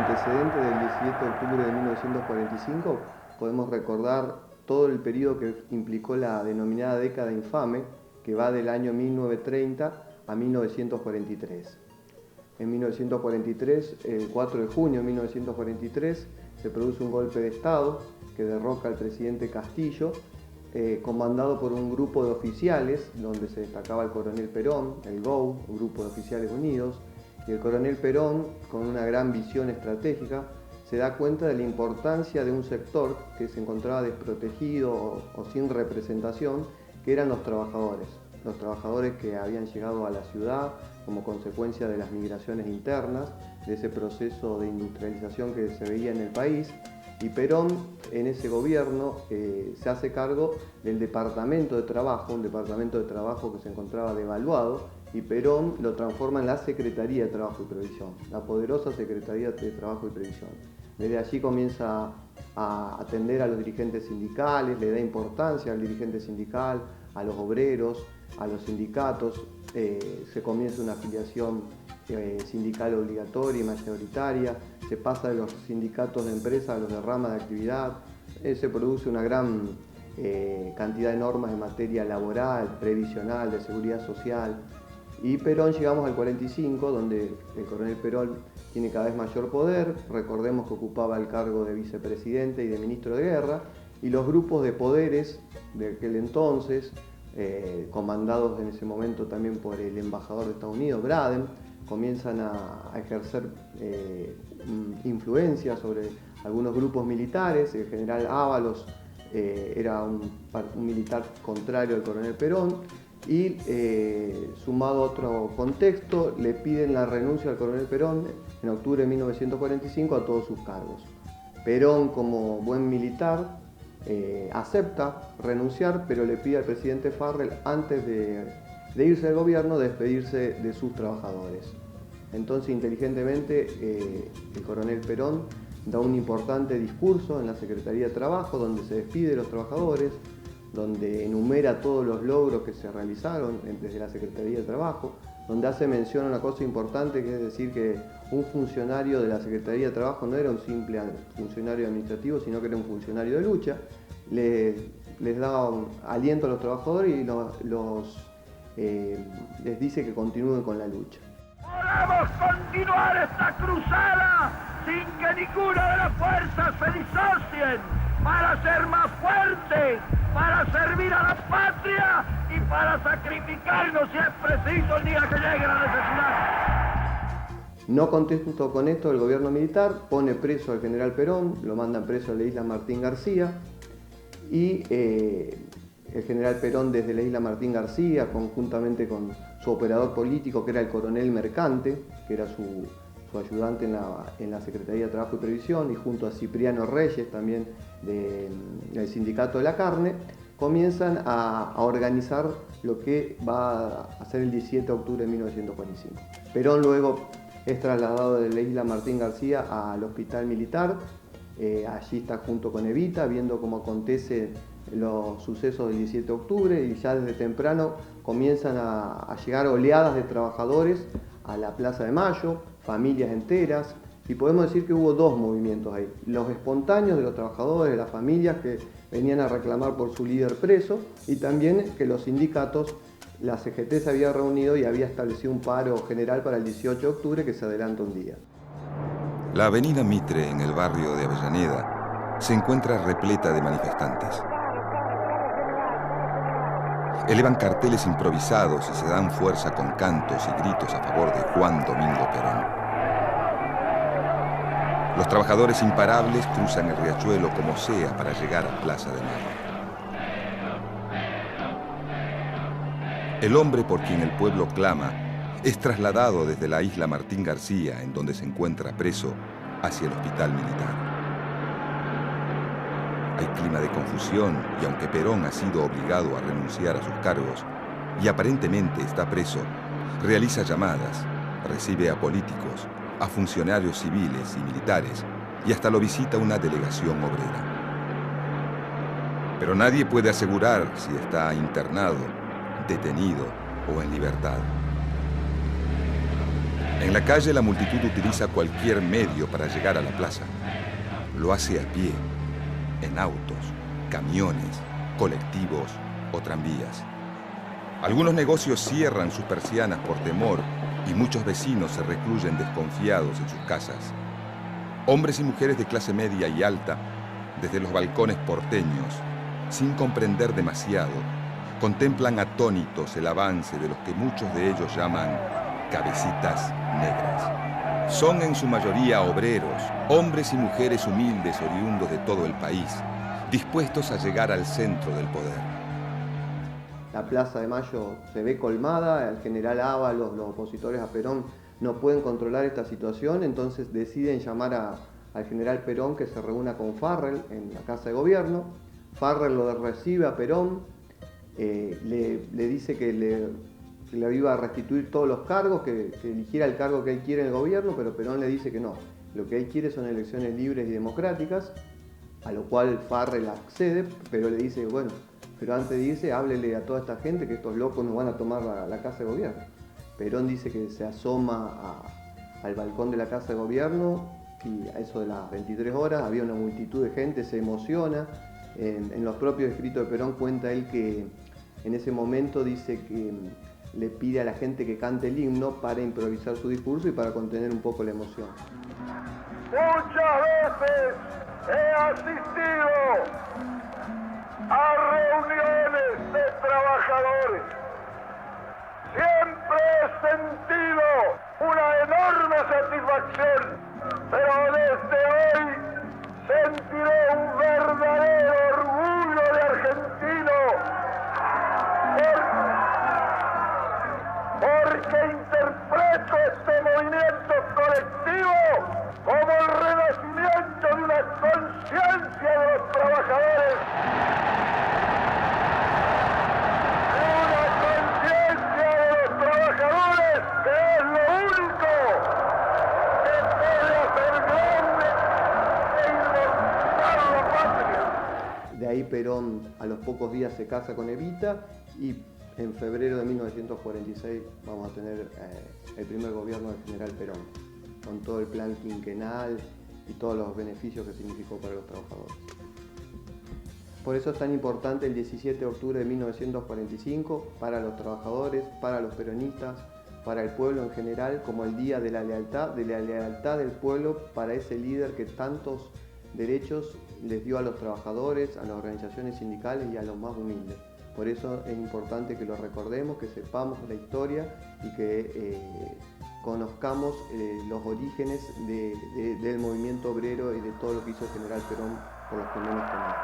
antecedente del 17 de octubre de 1945, podemos recordar todo el periodo que implicó la denominada década infame, que va del año 1930 a 1943. En 1943, el 4 de junio de 1943, se produce un golpe de Estado que derroca al presidente Castillo, comandado por un grupo de oficiales, donde se destacaba el coronel Perón, el GOU, Grupo de Oficiales Unidos, y el coronel Perón, con una gran visión estratégica, se da cuenta de la importancia de un sector que se encontraba desprotegido o sin representación, que eran los trabajadores que habían llegado a la ciudad como consecuencia de las migraciones internas, de ese proceso de industrialización que se veía en el país. Y Perón, en ese gobierno, se hace cargo del Departamento de Trabajo, un departamento de trabajo que se encontraba devaluado, y Perón lo transforma en la Secretaría de Trabajo y Previsión, la poderosa Secretaría de Trabajo y Previsión. Desde allí comienza a atender a los dirigentes sindicales, le da importancia al dirigente sindical, a los obreros, a los sindicatos, se comienza una afiliación sindical obligatoria y mayoritaria, se pasa de los sindicatos de empresa a los de rama de actividad, se produce una gran cantidad de normas en materia laboral, previsional, de seguridad social. Y Perón llegamos al 45, donde el coronel Perón tiene cada vez mayor poder. Recordemos que ocupaba el cargo de vicepresidente y de ministro de guerra, y los grupos de poderes de aquel entonces, comandados en ese momento también por el embajador de Estados Unidos, Braden, comienzan a ejercer influencia sobre algunos grupos militares. El general Ábalos era un militar contrario al coronel Perón, y sumado a otro contexto, le piden la renuncia al coronel Perón en octubre de 1945 a todos sus cargos. Perón, como buen militar, acepta renunciar, pero le pide al presidente Farrell, antes de irse del gobierno, despedirse de sus trabajadores. Entonces, inteligentemente, el coronel Perón da un importante discurso en la Secretaría de Trabajo, donde se despide de los trabajadores, donde enumera todos los logros que se realizaron desde la Secretaría de Trabajo, donde hace mención a una cosa importante, que es decir que un funcionario de la Secretaría de Trabajo no era un simple funcionario administrativo, sino que era un funcionario de lucha. Les da aliento a los trabajadores y les dice que continúen con la lucha. Podemos continuar esta cruzada sin que ninguna de las fuerzas se disocien, para ser más fuertes, para servir a la patria y para sacrificarnos si es preciso el día que llegue la necesidad. No contento con esto, el gobierno militar pone preso al general Perón, lo mandan preso a la isla Martín García, y el general Perón desde la isla Martín García, conjuntamente con su operador político, que era el coronel Mercante, que era su ayudante en la Secretaría de Trabajo y Previsión, y junto a Cipriano Reyes, también del Sindicato de la Carne, comienzan a organizar lo que va a ser el 17 de octubre de 1945. Perón luego es trasladado de la isla Martín García al hospital militar. Allí está junto con Evita, viendo cómo acontecen los sucesos del 17 de octubre, y ya desde temprano comienzan a llegar oleadas de trabajadores a la Plaza de Mayo, familias enteras, y podemos decir que hubo dos movimientos ahí: los espontáneos de los trabajadores, de las familias que venían a reclamar por su líder preso, y también que los sindicatos, la CGT se había reunido y había establecido un paro general para el 18 de octubre que se adelanta un día. La avenida Mitre, en el barrio de Avellaneda, se encuentra repleta de manifestantes. Elevan carteles improvisados y se dan fuerza con cantos y gritos a favor de Juan Domingo Perón. Los trabajadores imparables cruzan el riachuelo como sea para llegar a Plaza de Mayo. El hombre por quien el pueblo clama es trasladado desde la isla Martín García, en donde se encuentra preso, hacia el hospital militar. Hay clima de confusión, y aunque Perón ha sido obligado a renunciar a sus cargos y aparentemente está preso, realiza llamadas, recibe a políticos, a funcionarios civiles y militares, y hasta lo visita una delegación obrera. Pero nadie puede asegurar si está internado, detenido o en libertad. En la calle la multitud utiliza cualquier medio para llegar a la plaza. Lo hace a pie, en autos, camiones, colectivos o tranvías. Algunos negocios cierran sus persianas por temor y muchos vecinos se recluyen desconfiados en sus casas. Hombres y mujeres de clase media y alta, desde los balcones porteños, sin comprender demasiado, contemplan atónitos el avance de los que muchos de ellos llaman cabecitas negras. Son en su mayoría obreros, hombres y mujeres humildes oriundos de todo el país, dispuestos a llegar al centro del poder. La Plaza de Mayo se ve colmada, el general Ábalos, los opositores a Perón no pueden controlar esta situación, entonces deciden llamar al general Perón que se reúna con Farrell en la Casa de Gobierno. Farrell lo recibe a Perón, le dice que le iba a restituir todos los cargos, que eligiera el cargo que él quiere en el gobierno, pero Perón le dice que no. Lo que él quiere son elecciones libres y democráticas, a lo cual Farrell accede, pero le dice, bueno, pero antes de irse, háblele a toda esta gente que estos locos nos van a tomar la Casa de Gobierno. Perón dice que se asoma al balcón de la Casa de Gobierno y a eso de las 23 horas había una multitud de gente, se emociona. En los propios escritos de Perón cuenta él que en ese momento dice que le pide a la gente que cante el himno para improvisar su discurso y para contener un poco la emoción. Muchas veces he asistido a reuniones de trabajadores. Siempre he sentido una enorme satisfacción, pero desde hoy sentiré un verdadero orgullo de argentino, porque interpreto este movimiento colectivo como el renacimiento de una conciencia de los trabajadores. Una conciencia de los trabajadores que es lo único que puede hacer grande e inmortal la patria. De ahí Perón a los pocos días se casa con Evita y en febrero de 1946 vamos a tener el primer gobierno del general Perón, con todo el plan quinquenal y todos los beneficios que significó para los trabajadores. Por eso es tan importante el 17 de octubre de 1945 para los trabajadores, para los peronistas, para el pueblo en general, como el Día de la lealtad del pueblo para ese líder que tantos derechos les dio a los trabajadores, a las organizaciones sindicales y a los más humildes. Por eso es importante que lo recordemos, que sepamos la historia y que conozcamos los orígenes del movimiento obrero y de todo lo que hizo el general Perón por los que menos tenemos.